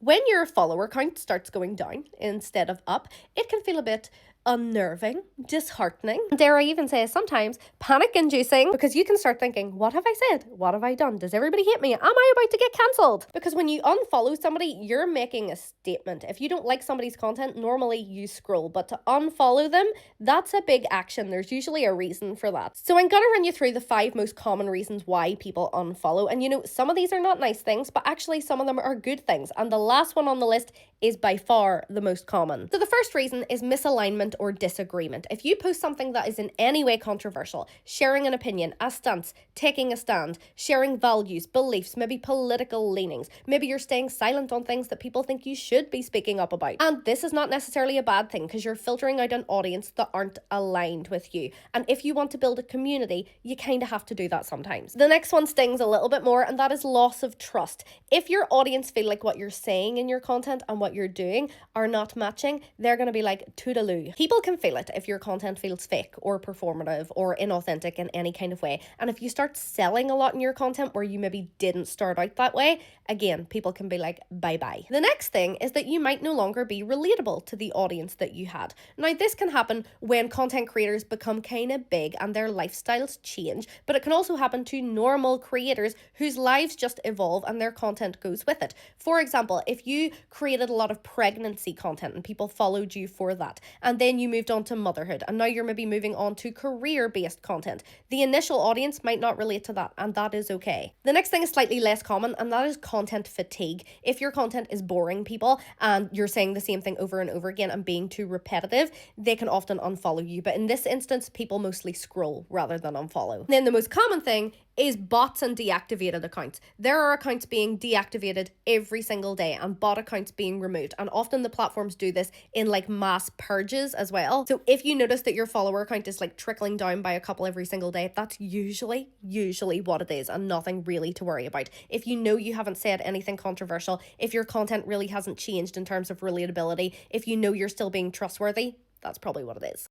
When your follower count starts going down instead of up, it can feel a bit unnerving, disheartening, dare I even say sometimes panic-inducing, because you can start thinking, what have I said? What have I done? Does everybody hate me? Am I about to get cancelled? Because when you unfollow somebody, you're making a statement. If you don't like somebody's content, normally you scroll, but to unfollow them, that's a big action. There's usually a reason for that. So I'm gonna run you through the 5 most common reasons why people unfollow. And some of these are not nice things, but actually some of them are good things. And the last one on the list is by far the most common. So the first reason is misalignment or disagreement. If you post something that is in any way controversial, sharing an opinion, a stance, taking a stand, sharing values, beliefs, maybe political leanings, maybe you're staying silent on things that people think you should be speaking up about. And this is not necessarily a bad thing, because you're filtering out an audience that aren't aligned with you. And if you want to build a community, you kind of have to do that sometimes. The next one stings a little bit more, and that is loss of trust. If your audience feel like what you're saying in your content and what you're doing are not matching, they're going to be like, toodaloo. People can feel it if your content feels fake or performative or inauthentic in any kind of way. And if you start selling a lot in your content where you maybe didn't start out that way, again, people can be like, bye-bye. The next thing is that you might no longer be relatable to the audience that you had. Now, this can happen when content creators become kind of big and their lifestyles change, but it can also happen to normal creators whose lives just evolve and their content goes with it. For example, if you created a lot of pregnancy content and people followed you for that, and then you moved on to motherhood, and now you're maybe moving on to career-based content, the initial audience might not relate to that, and that is okay. The next thing is slightly less common, and that is content fatigue. If your content is boring people and you're saying the same thing over and over again and being too repetitive, they can often unfollow you. But in this instance, people mostly scroll rather than unfollow. Then the most common thing is bots and deactivated accounts. There are accounts being deactivated every single day and bot accounts being removed. And often the platforms do this in like mass purges as well. So if you notice that your follower count is like trickling down by a couple every single day, that's usually what it is, and nothing really to worry about. If you know you haven't said anything controversial, if your content really hasn't changed in terms of relatability, if you know you're still being trustworthy, that's probably what it is.